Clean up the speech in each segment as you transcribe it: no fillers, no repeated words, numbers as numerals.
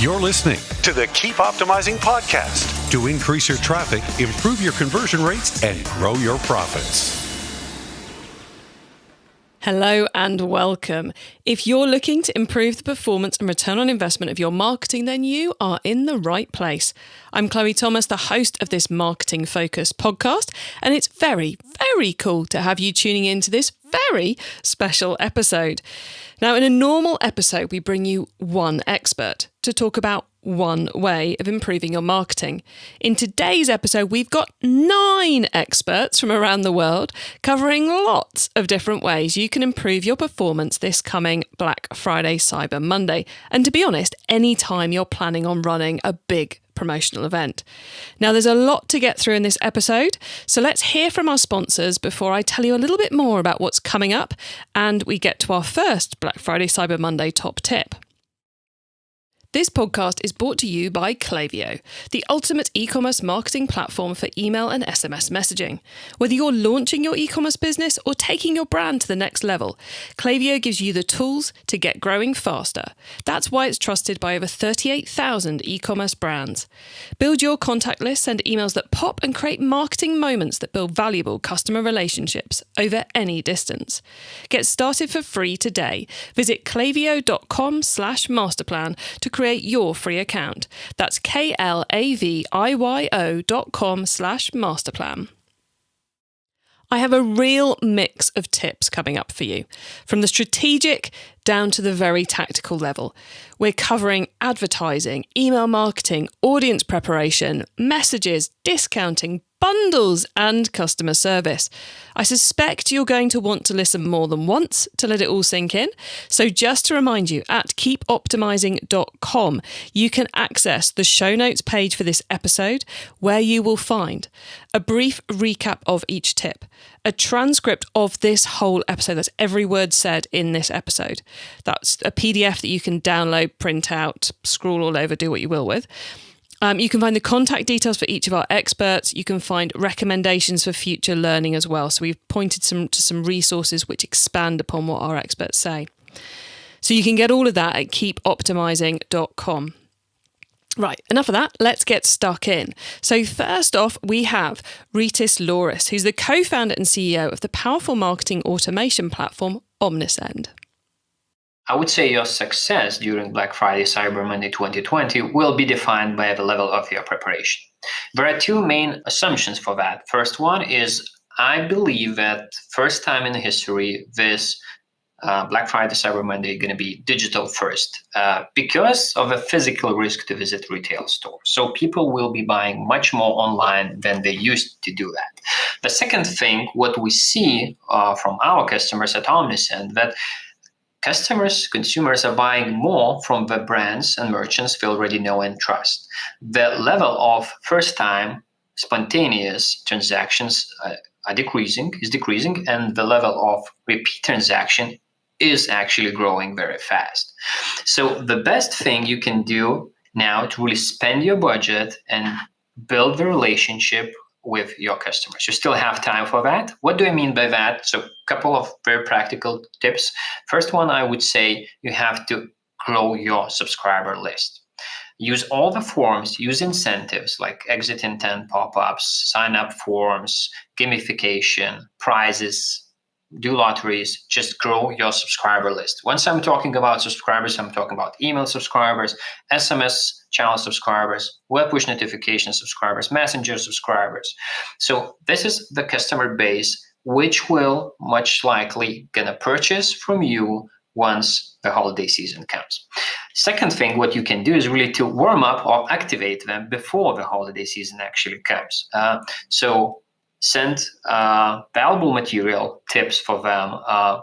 You're listening to the Keep Optimizing podcast to increase your traffic, improve your conversion rates, and grow your profits. Hello and welcome. If you're looking to improve the performance and return on investment of your marketing, then you are in the right place. I'm Chloe Thomas, the host of this marketing-focused podcast, and it's very, very cool to have you tuning in to this very special episode. Now, in a normal episode, we bring you one expert to talk about one way of improving your marketing. In today's episode, we've got 9 experts from around the world covering lots of different ways you can improve your performance this coming Black Friday, Cyber Monday. And to be honest, any time you're planning on running a big promotional event. Now, there's a lot to get through in this episode, so let's hear from our sponsors before I tell you a little bit more about what's coming up and we get to our first Black Friday, Cyber Monday top tip. This podcast is brought to you by Klaviyo, the ultimate e-commerce marketing platform for email and SMS messaging. Whether you're launching your e-commerce business or taking your brand to the next level, Klaviyo gives you the tools to get growing faster. That's why it's trusted by over 38,000 e-commerce brands. Build your contact list, send emails that pop, and create marketing moments that build valuable customer relationships over any distance. Get started for free today. Visit klaviyo.com/masterplan to create your free account. That's klaviyo.com/masterplan. I have a real mix of tips coming up for you, from the strategic down to the very tactical level. We're covering advertising, email marketing, audience preparation, messages, discounting, bundles, and customer service. I suspect you're going to want to listen more than once to let it all sink in. So just to remind you, at keepoptimizing.com, you can access the show notes page for this episode, where you will find a brief recap of each tip, a transcript of this whole episode, that's every word said in this episode. That's a PDF that you can download, print out, scroll all over, do what you will with. You can find the contact details for each of our experts. You can find recommendations for future learning as well. So we've pointed to some resources which expand upon what our experts say. So you can get all of that at keepoptimizing.com. Right, enough of that. Let's get stuck in. So first off, we have Rytis Lauris, who's the co-founder and CEO of the powerful marketing automation platform Omnisend. I would say your success during Black Friday, Cyber Monday 2020 will be defined by the level of your preparation. There are 2 main assumptions for that. First one is, I believe that first time in history, this Black Friday, Cyber Monday is going to be digital first because of a physical risk to visit retail stores. So people will be buying much more online than they used to do that. The second thing, what we see from our customers at Omnisend, that consumers are buying more from the brands and merchants they already know and trust. The level of first-time spontaneous transactions is decreasing, and the level of repeat transaction is actually growing very fast. So the best thing you can do now to really spend your budget and build the relationship with your customers. You still have time for that. What do I mean by that? So a couple of very practical tips. First one, I would say you have to grow your subscriber list. Use all the forms, use incentives like exit intent pop-ups, sign-up forms, gamification, prizes, do lotteries, just grow your subscriber list. Once I'm talking about subscribers, I'm talking about email subscribers, SMS channel subscribers, web push notification subscribers, messenger subscribers. So this is the customer base which will much likely gonna purchase from you once the holiday season comes. Second thing, what you can do is really to warm up or activate them before the holiday season actually comes. So send valuable material, tips for them,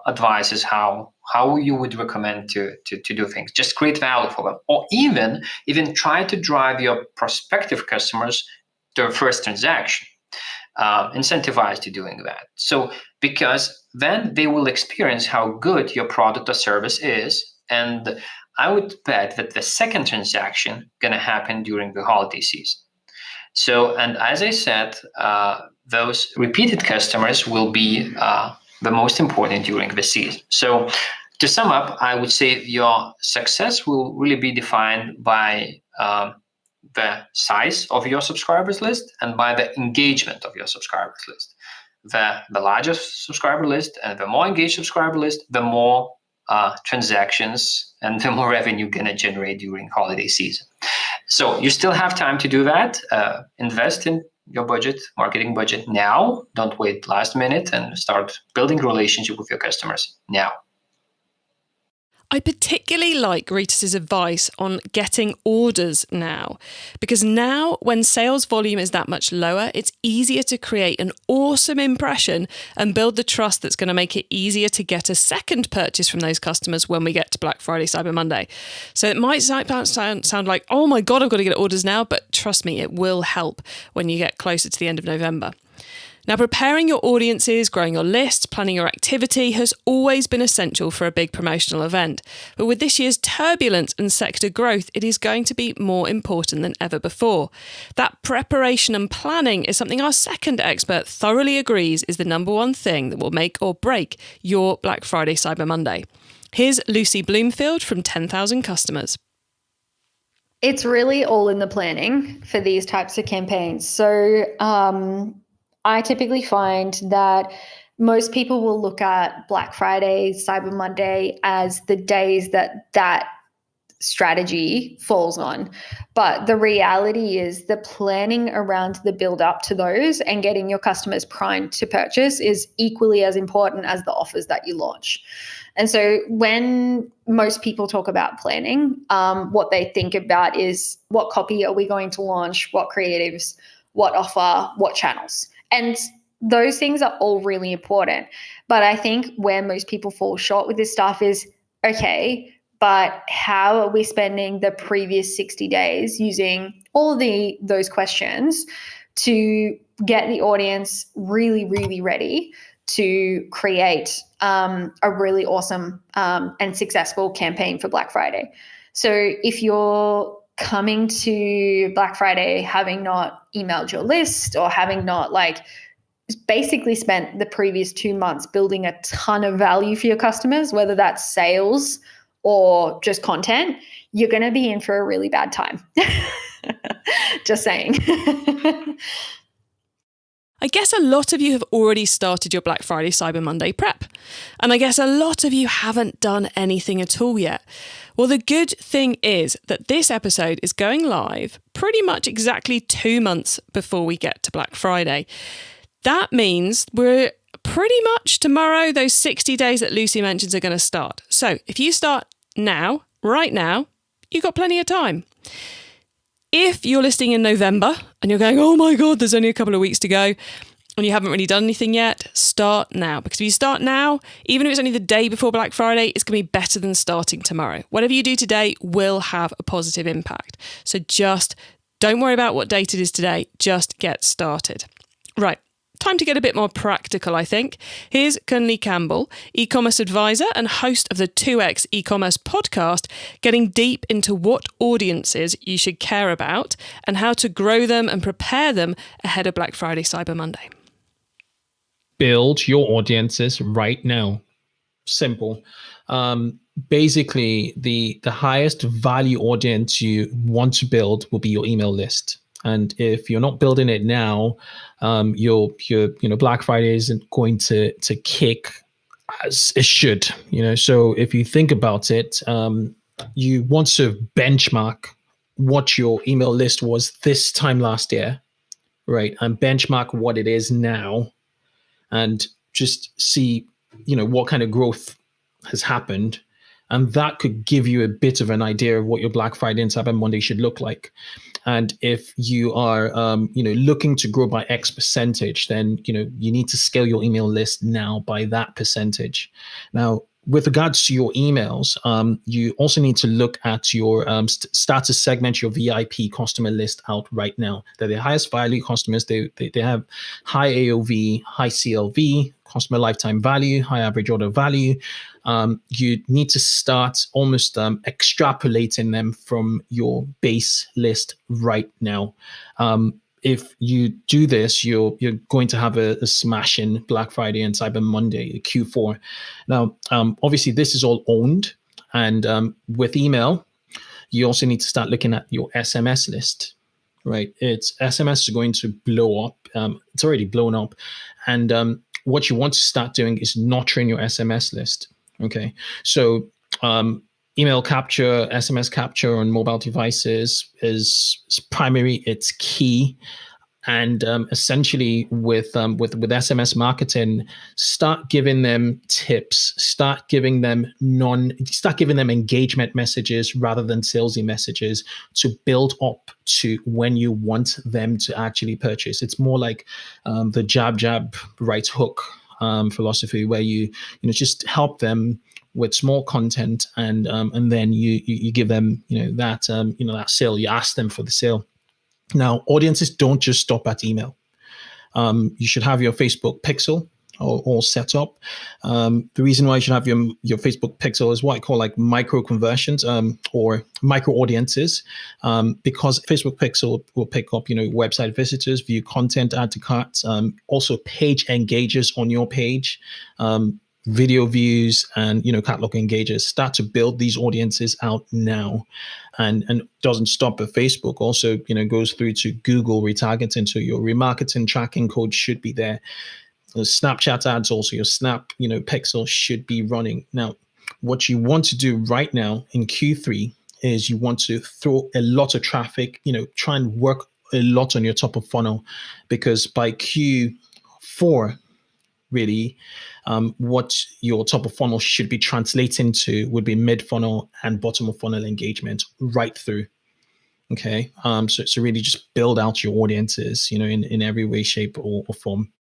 advices how you would recommend to do things. Just create value for them, or even try to drive your prospective customers to a first transaction. Incentivize to doing that. So because then they will experience how good your product or service is, and I would bet that the second transaction going to happen during the holiday season. So, and as I said, those repeated customers will be the most important during the season. So To sum up, I would say your success will really be defined by the size of your subscribers list and by the engagement of your subscribers list. The larger subscriber list and the more engaged subscriber list, the more transactions and the more revenue you're going to generate during holiday season. So you still have time to do that. Invest in your budget, marketing budget now. Don't wait last minute, and start building a relationship with your customers now. I particularly like Rytis's advice on getting orders now, because now when sales volume is that much lower, it's easier to create an awesome impression and build the trust that's going to make it easier to get a second purchase from those customers when we get to Black Friday, Cyber Monday. So it might sound like, oh my God, I've got to get orders now, but trust me, it will help when you get closer to the end of November. Now, preparing your audiences, growing your list, planning your activity has always been essential for a big promotional event. But with this year's turbulence and sector growth, it is going to be more important than ever before. That preparation and planning is something our second expert thoroughly agrees is the number one thing that will make or break your Black Friday Cyber Monday. Here's Lucy Bloomfield from 10,000 Customers. It's really all in the planning for these types of campaigns. So, I typically find that most people will look at Black Friday, Cyber Monday as the days that strategy falls on. But the reality is the planning around the build up to those and getting your customers primed to purchase is equally as important as the offers that you launch. And so when most people talk about planning, what they think about is what copy are we going to launch, what creatives, what offer, what channels. And those things are all really important. But I think where most people fall short with this stuff is, okay, but how are we spending the previous 60 days using all of those questions to get the audience really, really ready to create a really awesome and successful campaign for Black Friday? So if you're coming to Black Friday having not emailed your list or having not basically spent the previous 2 months building a ton of value for your customers, whether that's sales or just content, you're going to be in for a really bad time. Just saying. I guess a lot of you have already started your Black Friday Cyber Monday prep. And I guess a lot of you haven't done anything at all yet. Well, the good thing is that this episode is going live pretty much exactly 2 months before we get to Black Friday. That means we're pretty much tomorrow, those 60 days that Lucy mentions are going to start. So if you start now, right now, you've got plenty of time. If you're listening in November and you're going, oh my God, there's only a couple of weeks to go and you haven't really done anything yet, start now. Because if you start now, even if it's only the day before Black Friday, it's going to be better than starting tomorrow. Whatever you do today will have a positive impact. So just don't worry about what date it is today. Just get started. Right. Time to get a bit more practical, I think. Here's Kunle Campbell, e-commerce advisor and host of the 2X eCommerce podcast, getting deep into what audiences you should care about and how to grow them and prepare them ahead of Black Friday, Cyber Monday. Build your audiences right now. Simple. Basically, the highest value audience you want to build will be your email list. And if you're not building it now, your Black Friday isn't going to kick as it should. So if you think about it, you want to benchmark what your email list was this time last year, right? And benchmark what it is now, and just see, what kind of growth has happened. And that could give you a bit of an idea of what your Black Friday and Cyber Monday should look like. And if you are, looking to grow by X percentage, then, you need to scale your email list now by that percentage. Now, with regards to your emails, you also need to look at your start to segment your VIP customer list out right now. They're the highest value customers. They have high AOV, high CLV, customer lifetime value, high average order value. You need to start almost extrapolating them from your base list right now. if you do this, you're going to have a smashing Black Friday and Cyber Monday, Q4. Now, obviously, this is all owned. And with email, you also need to start looking at your SMS list, right? SMS is going to blow up. It's already blown up. And what you want to start doing is nurturing your SMS list, okay? So email capture, SMS capture on mobile devices is primary, it's key. And essentially with SMS marketing, start giving them tips, start giving them engagement messages rather than salesy messages to build up to when you want them to actually purchase. It's more like the jab, right hook philosophy, where you just help them with small content, and then you give them that sale. You ask them for the sale. Now, audiences don't just stop at email. You should have your Facebook pixel all set up. The reason why you should have your Facebook pixel is what I call like micro conversions or micro audiences, because Facebook pixel will pick up website visitors, view content, add to carts, also page engagers on your page, video views, and catalog engagers. Start to build these audiences out now, and doesn't stop at Facebook. Also goes through to Google retargeting, so your remarketing tracking code should be there. The Snapchat ads, also your Snap pixel should be running. Now, what you want to do right now in Q3 is you want to throw a lot of traffic, try and work a lot on your top of funnel, because by Q4 really, what your top of funnel should be translating to would be mid funnel and bottom of funnel engagement right through. Okay. So really just build out your audiences, in every way, shape or form.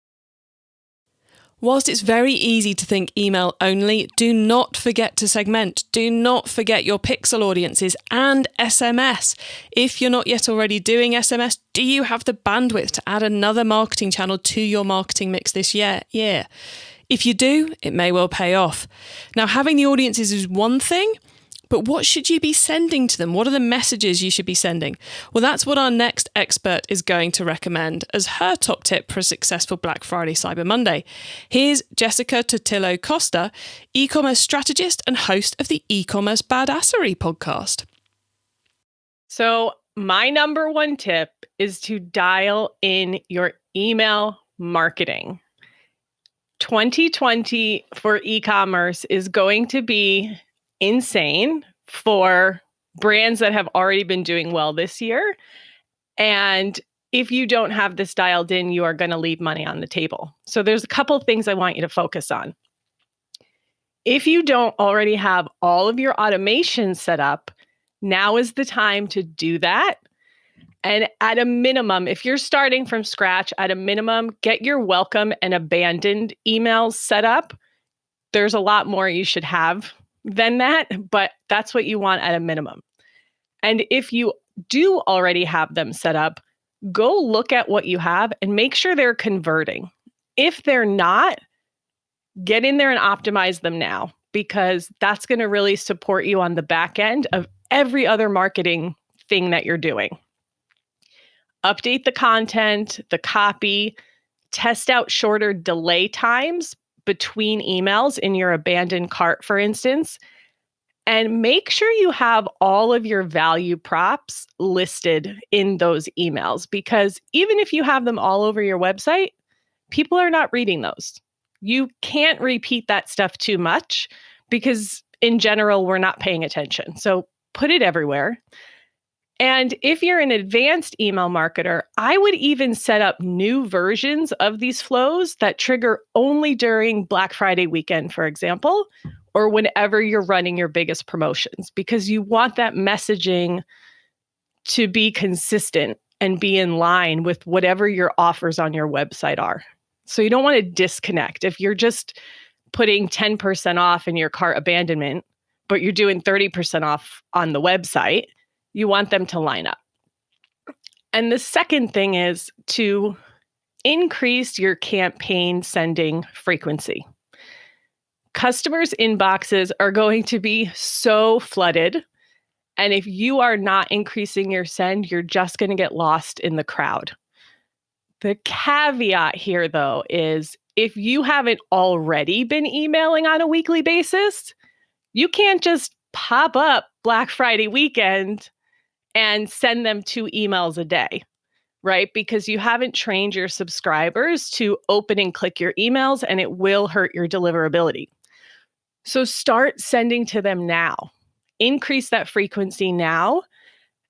Whilst it's very easy to think email only, do not forget to segment. Do not forget your pixel audiences and SMS. If you're not yet already doing SMS, do you have the bandwidth to add another marketing channel to your marketing mix this year? Yeah. If you do, it may well pay off. Now, having the audiences is one thing, but what should you be sending to them? What are the messages you should be sending? Well, that's what our next expert is going to recommend as her top tip for a successful Black Friday Cyber Monday. Here's Jessica Totillo Coster, e-commerce strategist and host of the eCommerce Badassery Podcast. So my number one tip is to dial in your email marketing. 2020 for e-commerce is going to be insane for brands that have already been doing well this year. And if you don't have this dialed in, you are going to leave money on the table. So there's a couple of things I want you to focus on. If you don't already have all of your automation set up, now is the time to do that. And at a minimum, if you're starting from scratch, at a minimum, get your welcome and abandoned emails set up. There's a lot more you should have than that, but that's what you want at a minimum. And if you do already have them set up, go look at what you have and make sure they're converting. If they're not, get in there and optimize them now, because that's going to really support you on the back end of every other marketing thing that you're doing. Update the content, the copy, test out shorter delay times between emails in your abandoned cart, for instance, and make sure you have all of your value props listed in those emails, because even if you have them all over your website, people are not reading those. You can't repeat that stuff too much because in general, we're not paying attention. So put it everywhere. And if you're an advanced email marketer, I would even set up new versions of these flows that trigger only during Black Friday weekend, for example, or whenever you're running your biggest promotions, because you want that messaging to be consistent and be in line with whatever your offers on your website are. So you don't want to disconnect. If you're just putting 10% off in your cart abandonment, but you're doing 30% off on the website, you want them to line up. And the second thing is to increase your campaign sending frequency. Customers' inboxes are going to be so flooded. And if you are not increasing your send, you're just going to get lost in the crowd. The caveat here, though, is if you haven't already been emailing on a weekly basis, you can't just pop up Black Friday weekend and send them 2 emails a day, right? Because you haven't trained your subscribers to open and click your emails, and it will hurt your deliverability. So start sending to them now. Increase that frequency now.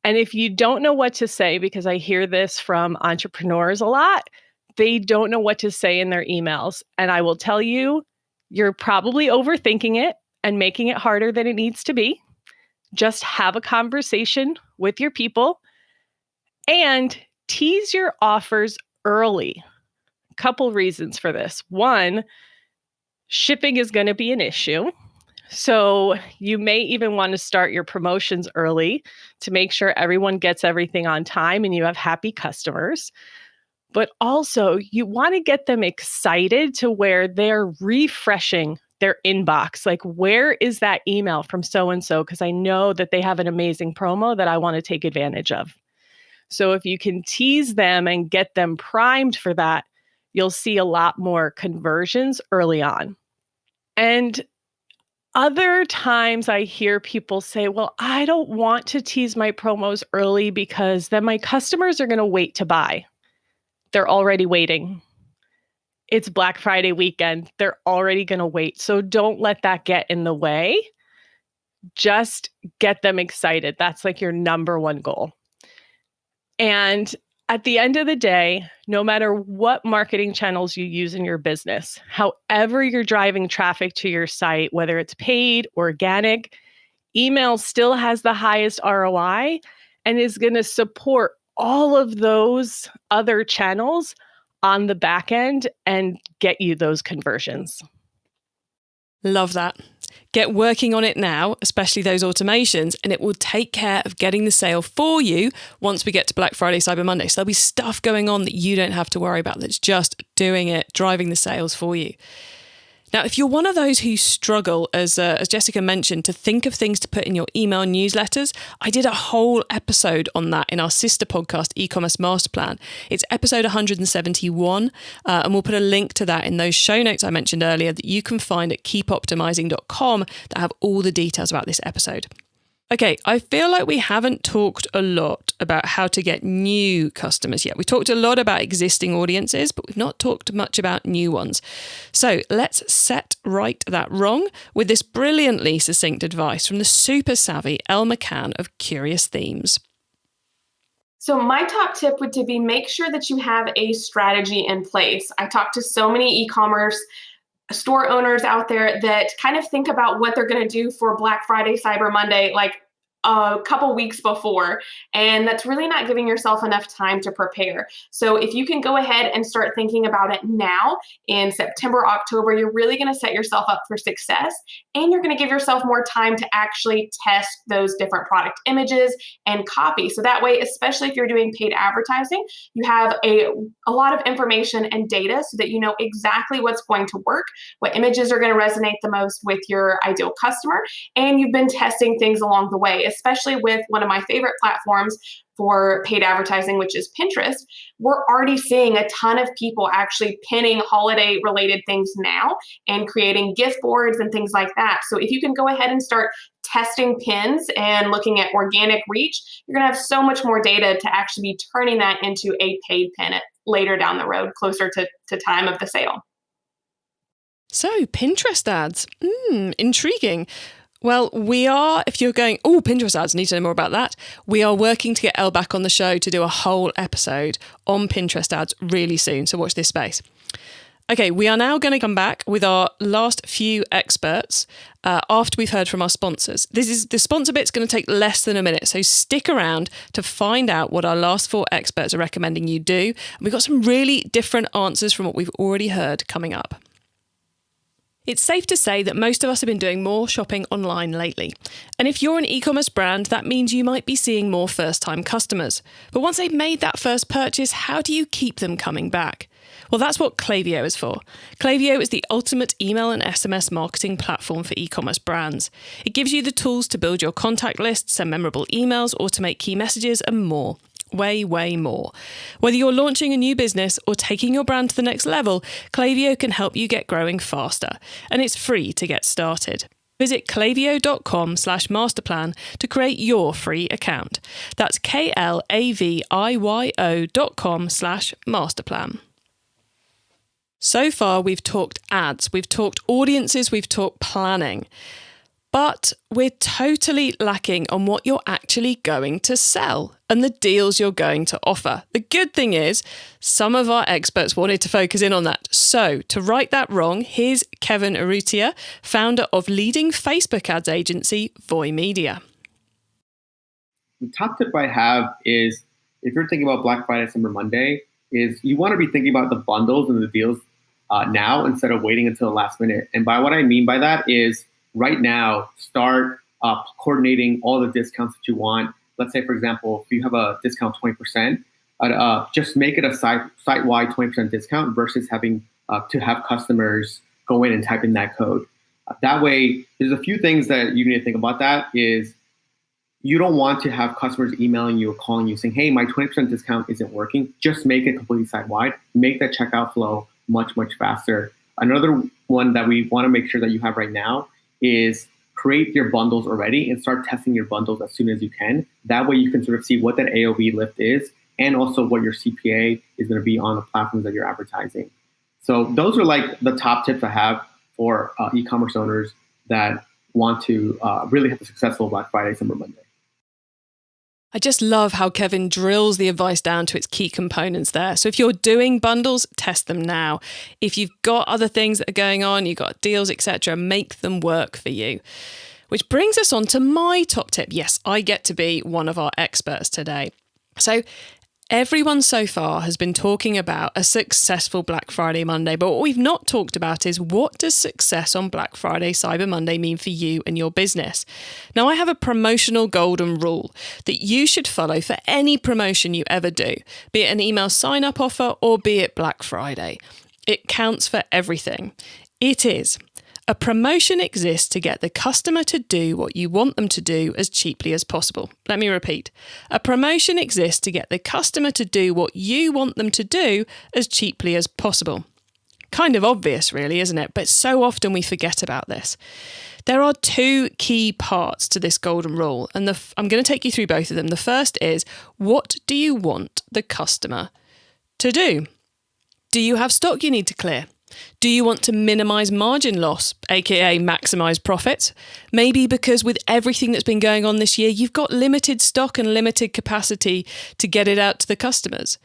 And if you don't know what to say, because I hear this from entrepreneurs a lot, they don't know what to say in their emails. And I will tell you, you're probably overthinking it and making it harder than it needs to be. Just have a conversation with your people and tease your offers early. A couple reasons for this. One, shipping is going to be an issue. So you may even want to start your promotions early to make sure everyone gets everything on time and you have happy customers. But also you want to get them excited to where they're refreshing their inbox. Like, where is that email from so-and-so? Because I know that they have an amazing promo that I want to take advantage of. So if you can tease them and get them primed for that, you'll see a lot more conversions early on. And other times I hear people say, well, I don't want to tease my promos early because then my customers are going to wait to buy. They're already waiting. It's Black Friday weekend. They're already going to wait. So don't let that get in the way. Just get them excited. That's like your number one goal. And at the end of the day, no matter what marketing channels you use in your business, however you're driving traffic to your site, whether it's paid, organic, email still has the highest ROI and is going to support all of those other channels on the back end and get you those conversions. Love that. Get working on it now, especially those automations, and it will take care of getting the sale for you once we get to Black Friday, Cyber Monday. So there'll be stuff going on that you don't have to worry about, that's just doing it, driving the sales for you. Now, if you're one of those who struggle, as Jessica mentioned, to think of things to put in your email newsletters, I did a whole episode on that in our sister podcast, eCommerce Master Plan. It's episode 171, and we'll put a link to that in those show notes I mentioned earlier that you can find at keepoptimizing.com that have all the details about this episode. Okay, I feel like we haven't talked a lot about how to get new customers yet. We talked a lot about existing audiences, but we've not talked much about new ones. So let's set right that wrong with this brilliantly succinct advice from the super savvy Elle McCann of Curious Themes. So my top tip would be make sure that you have a strategy in place. I talk to so many e-commerce store owners out there that kind of think about what they're going to do for Black Friday, Cyber Monday, like a couple weeks before, and that's really not giving yourself enough time to prepare. So if you can go ahead and start thinking about it now in September, October, you're really going to set yourself up for success, and you're going to give yourself more time to actually test those different product images and copy. So that way, especially if you're doing paid advertising, you have a lot of information and data so that you know exactly what's going to work, what images are going to resonate the most with your ideal customer, and you've been testing things along the way. Especially with one of my favorite platforms for paid advertising, which is Pinterest, we're already seeing a ton of people actually pinning holiday related things now and creating gift boards and things like that. So if you can go ahead and start testing pins and looking at organic reach, you're going to have so much more data to actually be turning that into a paid pin later down the road, closer to time of the sale. So Pinterest ads, intriguing. Well, we are, if you're going, oh, Pinterest ads, need to know more about that. We are working to get Elle back on the show to do a whole episode on Pinterest ads really soon. So watch this space. Okay, we are now going to come back with our last few experts after we've heard from our sponsors. The sponsor bit's going to take less than a minute, so stick around to find out what our last 4 experts are recommending you do. And we've got some really different answers from what we've already heard coming up. It's safe to say that most of us have been doing more shopping online lately. And if you're an e-commerce brand, that means you might be seeing more first-time customers. But once they've made that first purchase, how do you keep them coming back? Well, that's what Klaviyo is for. Klaviyo is the ultimate email and SMS marketing platform for e-commerce brands. It gives you the tools to build your contact list, send memorable emails, automate key messages, and more. way, way more. Whether you're launching a new business or taking your brand to the next level, Klaviyo can help you get growing faster. And it's free to get started. Visit klaviyo.com/masterplan to create your free account. That's klaviyo.com/masterplan. So far, we've talked ads, we've talked audiences, we've talked planning. But we're totally lacking on what you're actually going to sell and the deals you're going to offer. The good thing is, some of our experts wanted to focus in on that. So, to right that wrong, here's Kevin Urrutia, founder of leading Facebook ads agency Voy Media. The top tip I have is, if you're thinking about Black Friday, Cyber Monday, is you want to be thinking about the bundles and the deals now instead of waiting until the last minute. And by what I mean by that is, right now, start coordinating all the discounts that you want. Let's say, for example, if you have a discount 20%, just make it a site-wide 20% discount versus having to have customers go in and type in that code. That way, there's a few things that you need to think about. That is, you don't want to have customers emailing you or calling you saying, hey, my 20% discount isn't working. Just make it completely site-wide. Make that checkout flow much, much faster. Another one that we want to make sure that you have right now is create your bundles already and start testing your bundles as soon as you can. That way you can sort of see what that AOV lift is and also what your CPA is going to be on the platforms that you're advertising. So those are like the top tips I have for e-commerce owners that want to really have a successful Black Friday, Cyber Monday. I just love how Kevin drills the advice down to its key components there. So if you're doing bundles, test them now. If you've got other things that are going on, you've got deals, etc., make them work for you. Which brings us on to my top tip. Yes, I get to be one of our experts today. So everyone so far has been talking about a successful Black Friday Monday, but what we've not talked about is, what does success on Black Friday, Cyber Monday mean for you and your business? Now, I have a promotional golden rule that you should follow for any promotion you ever do, be it an email sign-up offer or be it Black Friday. It counts for everything. It is: a promotion exists to get the customer to do what you want them to do as cheaply as possible. Let me repeat. A promotion exists to get the customer to do what you want them to do as cheaply as possible. Kind of obvious, really, isn't it? But so often we forget about this. There are two key parts to this golden rule, and I'm going to take you through both of them. The first is, what do you want the customer to do? Do you have stock you need to clear? Do you want to minimize margin loss, aka maximize profits? Maybe because with everything that's been going on this year, you've got limited stock and limited capacity to get it out to the customers.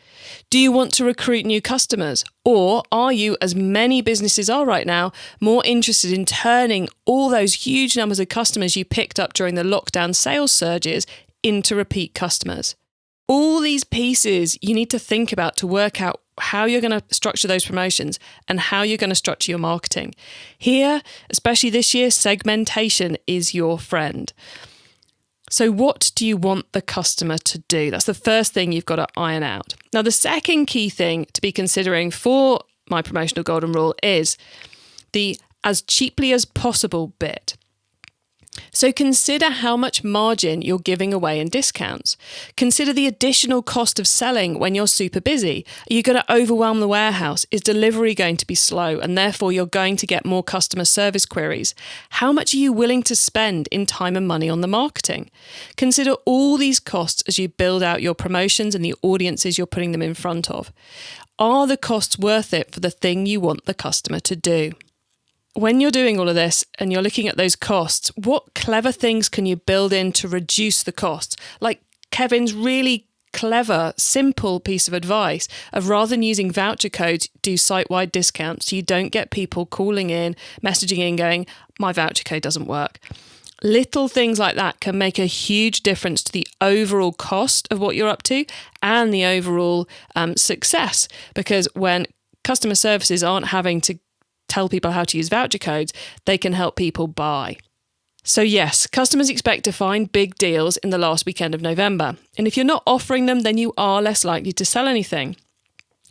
Do you want to recruit new customers? Or are you, as many businesses are right now, more interested in turning all those huge numbers of customers you picked up during the lockdown sales surges into repeat customers? All these pieces you need to think about to work out how you're going to structure those promotions and how you're going to structure your marketing. Here, especially this year, segmentation is your friend. So what do you want the customer to do? That's the first thing you've got to iron out. Now, the second key thing to be considering for my promotional golden rule is the as cheaply as possible bit. So consider how much margin you're giving away in discounts. Consider the additional cost of selling when you're super busy. Are you going to overwhelm the warehouse? Is delivery going to be slow and therefore you're going to get more customer service queries? How much are you willing to spend in time and money on the marketing? Consider all these costs as you build out your promotions and the audiences you're putting them in front of. Are the costs worth it for the thing you want the customer to do? When you're doing all of this and you're looking at those costs, what clever things can you build in to reduce the costs? Like Kevin's really clever, simple piece of advice of, rather than using voucher codes, do site-wide discounts so you don't get people calling in, messaging in going, my voucher code doesn't work. Little things like that can make a huge difference to the overall cost of what you're up to and the overall success, because when customer services aren't having to tell people how to use voucher codes, they can help people buy. So yes, customers expect to find big deals in the last weekend of November. And if you're not offering them, then you are less likely to sell anything.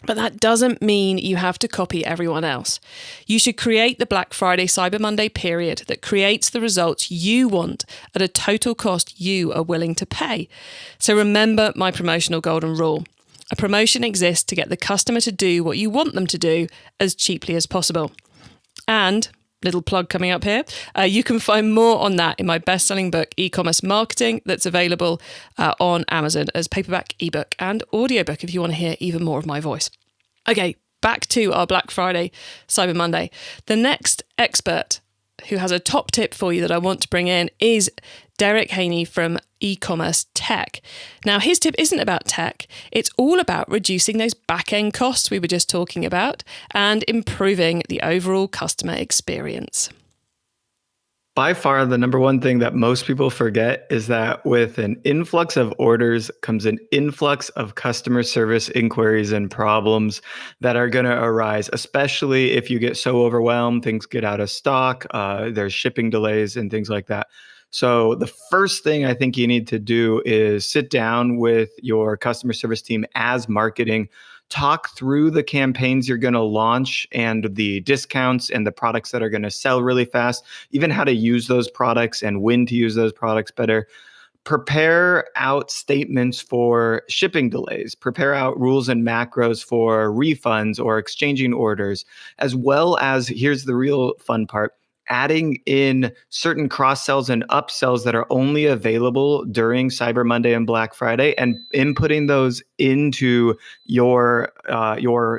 But that doesn't mean you have to copy everyone else. You should create the Black Friday Cyber Monday period that creates the results you want at a total cost you are willing to pay. So remember my promotional golden rule. A promotion exists to get the customer to do what you want them to do as cheaply as possible. And little plug coming up here. You can find more on that in my best-selling book, E-commerce Marketing, that's available on Amazon as paperback, ebook, and audiobook if you want to hear even more of my voice. Okay, back to our Black Friday, Cyber Monday. The next expert who has a top tip for you that I want to bring in is Derric Haynie from eCommerce Tech. Now, his tip isn't about tech. It's all about reducing those back-end costs we were just talking about and improving the overall customer experience. By far, the number one thing that most people forget is that with an influx of orders comes an influx of customer service inquiries and problems that are going to arise, especially if you get so overwhelmed, things get out of stock, there's shipping delays and things like that. So the first thing I think you need to do is sit down with your customer service team as marketing, talk through the campaigns you're going to launch and the discounts and the products that are going to sell really fast, even how to use those products and when to use those products better. Prepare out statements for shipping delays, prepare out rules and macros for refunds or exchanging orders, as well as, here's the real fun part, adding in certain cross-sells and upsells that are only available during Cyber Monday and Black Friday and inputting those into your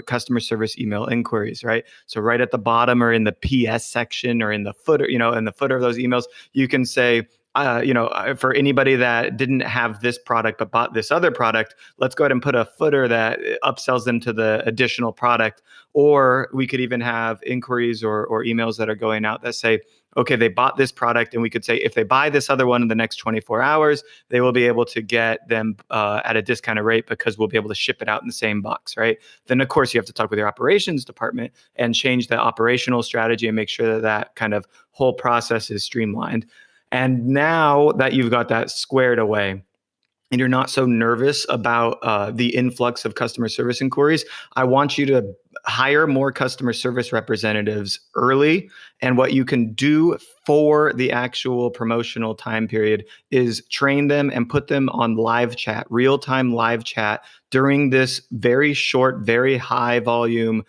customer service email inquiries, right? So right at the bottom or in the PS section or in the footer, in the footer of those emails, you can say, for anybody that didn't have this product but bought this other product, let's go ahead and put a footer that upsells them to the additional product. Or we could even have inquiries or emails that are going out that say, okay, they bought this product, and we could say, if they buy this other one in the next 24 hours, they will be able to get them at a discounted rate because we'll be able to ship it out in the same box, right? Then, of course, you have to talk with your operations department and change the operational strategy and make sure that kind of whole process is streamlined. And now that you've got that squared away and you're not so nervous about the influx of customer service inquiries, I want you to hire more customer service representatives early. And what you can do for the actual promotional time period is train them and put them on live chat, real-time live chat during this very short, very high volume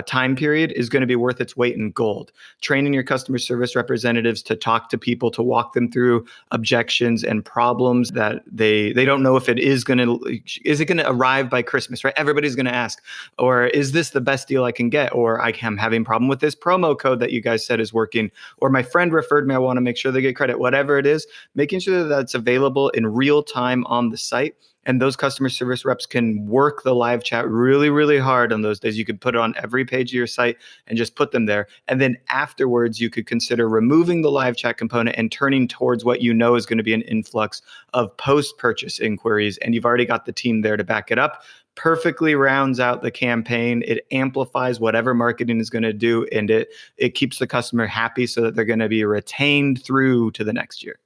time period is going to be worth its weight in gold. Training your customer service representatives to talk to people, to walk them through objections and problems that they don't know if is it going to arrive by Christmas, right? Everybody's going to ask, or is this the best deal I can get? Or I am having a problem with this promo code that you guys said is working, or my friend referred me, I want to make sure they get credit, whatever it is, making sure that that's available in real time on the site. And those customer service reps can work the live chat really, really hard on those days. You could put it on every page of your site and just put them there. And then afterwards, you could consider removing the live chat component and turning towards what you know is going to be an influx of post-purchase inquiries. And you've already got the team there to back it up. Perfectly rounds out the campaign. It amplifies whatever marketing is going to do. And it keeps the customer happy so that they're going to be retained through to the next year.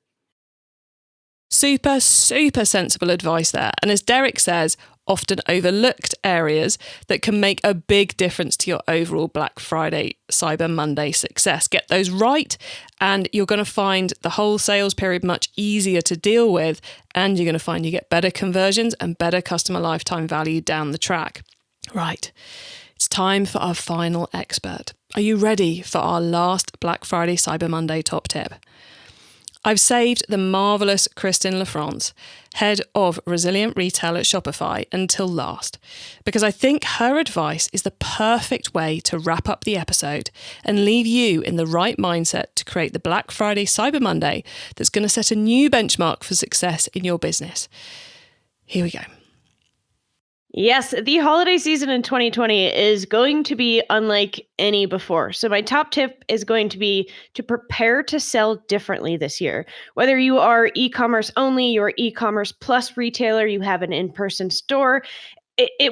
Super, super sensible advice there. And as Derric says, often overlooked areas that can make a big difference to your overall Black Friday, Cyber Monday success. Get those right, and you're going to find the whole sales period much easier to deal with, and you're going to find you get better conversions and better customer lifetime value down the track. Right, it's time for our final expert. Are you ready for our last Black Friday, Cyber Monday top tip? I've saved the marvellous Kristen LaFrance, head of resilient retail at Shopify, until last, because I think her advice is the perfect way to wrap up the episode and leave you in the right mindset to create the Black Friday Cyber Monday that's going to set a new benchmark for success in your business. Here we go. Yes, the holiday season in 2020 is going to be unlike any before. So my top tip is going to be to prepare to sell differently this year. Whether you are e-commerce only, you're e-commerce plus retailer, you have an in-person store,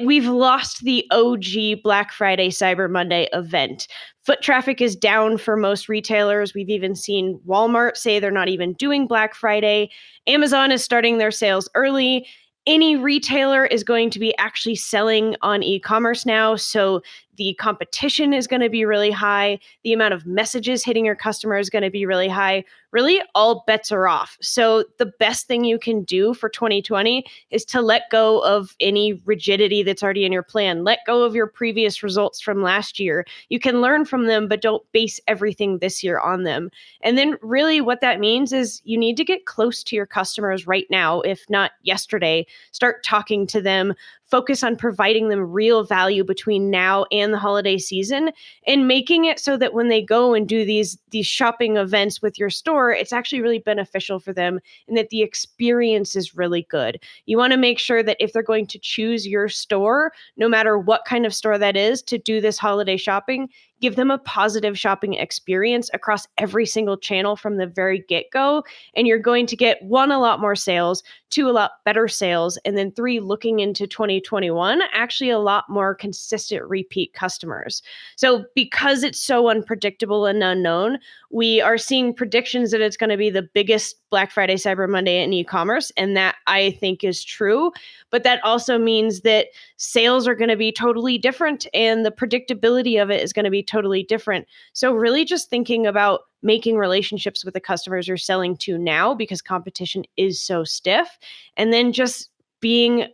we've lost the OG Black Friday Cyber Monday event. Foot traffic is down for most retailers. We've even seen Walmart say they're not even doing Black Friday. Amazon is starting their sales early. Any retailer is going to be actually selling on e-commerce now. So the competition is going to be really high. The amount of messages hitting your customer is going to be really high. Really, all bets are off. So the best thing you can do for 2020 is to let go of any rigidity that's already in your plan. Let go of your previous results from last year. You can learn from them, but don't base everything this year on them. And then really what that means is you need to get close to your customers right now, if not yesterday. Start talking to them. Focus on providing them real value between now and the holiday season, and making it so that when they go and do these shopping events with your store, it's actually really beneficial for them and that the experience is really good. You want to make sure that if they're going to choose your store, no matter what kind of store that is, to do this holiday shopping, give them a positive shopping experience across every single channel from the very get-go. And you're going to get 1, a lot more sales, 2, a lot better sales, and then 3, looking into 2021, actually a lot more consistent repeat customers. So because it's so unpredictable and unknown, we are seeing predictions that it's going to be the biggest Black Friday, Cyber Monday in e-commerce. And that I think is true. But that also means that sales are going to be totally different and the predictability of it is going to be totally different. So really just thinking about making relationships with the customers you're selling to now, because competition is so stiff, and then just being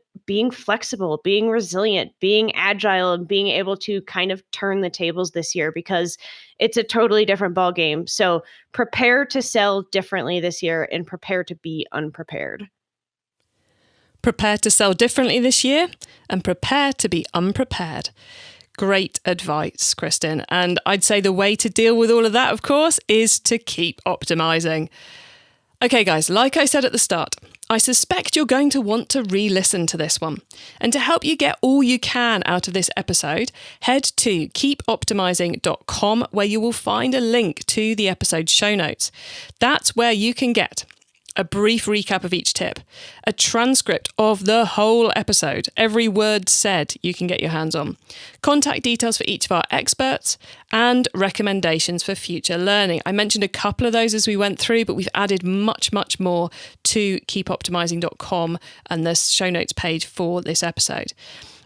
flexible, being resilient, being agile, and being able to kind of turn the tables this year, because it's a totally different ball game. So prepare to sell differently this year and prepare to be unprepared. Prepare to sell differently this year and prepare to be unprepared. Great advice, Kristen. And I'd say the way to deal with all of that, of course, is to keep optimizing. Okay, guys, like I said at the start, I suspect you're going to want to re-listen to this one. And to help you get all you can out of this episode, head to keepoptimizing.com, where you will find a link to the episode show notes. That's where you can get a brief recap of each tip, a transcript of the whole episode, every word said you can get your hands on, contact details for each of our experts, and recommendations for future learning. I mentioned a couple of those as we went through, but we've added much, much more to keepoptimizing.com and the show notes page for this episode.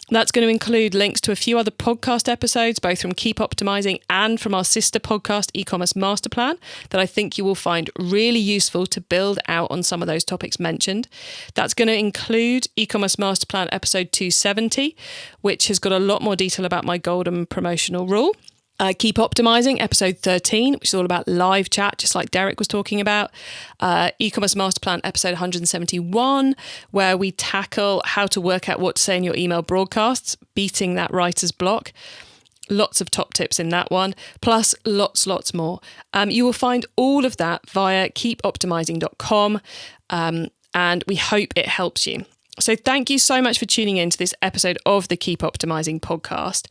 That's going to include links to a few other podcast episodes, both from Keep Optimizing and from our sister podcast, eCommerce Master Plan, that I think you will find really useful to build out on some of those topics mentioned. That's going to include eCommerce Master Plan episode 270, which has got a lot more detail about my golden promotional rule. Keep Optimizing, episode 13, which is all about live chat, just like Derric was talking about. E-commerce Master Plan, episode 171, where we tackle how to work out what to say in your email broadcasts, beating that writer's block. Lots of top tips in that one, plus lots more. You will find all of that via keepoptimizing.com, and we hope it helps you. So thank you so much for tuning in to this episode of the Keep Optimizing podcast.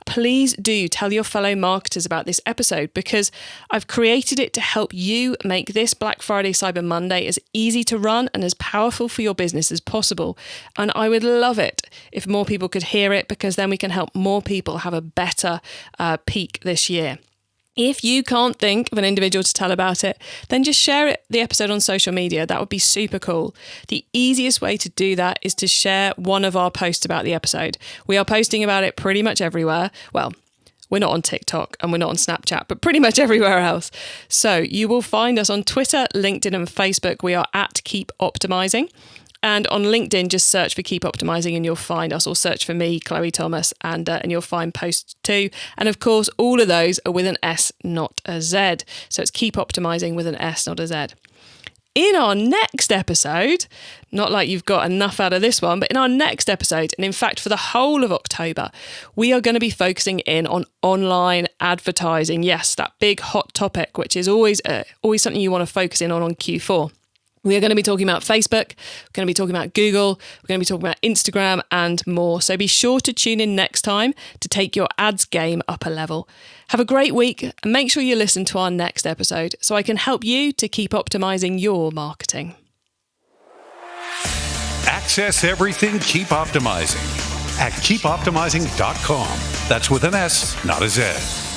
Please do tell your fellow marketers about this episode, because I've created it to help you make this Black Friday Cyber Monday as easy to run and as powerful for your business as possible. And I would love it if more people could hear it, because then we can help more people have a better peak this year. If you can't think of an individual to tell about it, then just share the episode on social media. That would be super cool. The easiest way to do that is to share one of our posts about the episode. We are posting about it pretty much everywhere. Well, we're not on TikTok and we're not on Snapchat, but pretty much everywhere else. So you will find us on Twitter, LinkedIn, and Facebook. We are at Keep Optimizing. And on LinkedIn, just search for Keep Optimizing and you'll find us, or search for me, Chloe Thomas, and you'll find posts too. And of course, all of those are with an S, not a Z. So it's Keep Optimizing with an S, not a Z. In our next episode, not like you've got enough out of this one, but in our next episode, and in fact for the whole of October, we are going to be focusing in on online advertising. Yes, that big hot topic, which is always something you want to focus in on Q4. We are going to be talking about Facebook, we're going to be talking about Google, we're going to be talking about Instagram and more. So be sure to tune in next time to take your ads game up a level. Have a great week and make sure you listen to our next episode so I can help you to keep optimizing your marketing. Access everything Keep Optimizing at keepoptimizing.com. That's with an S, not a Z.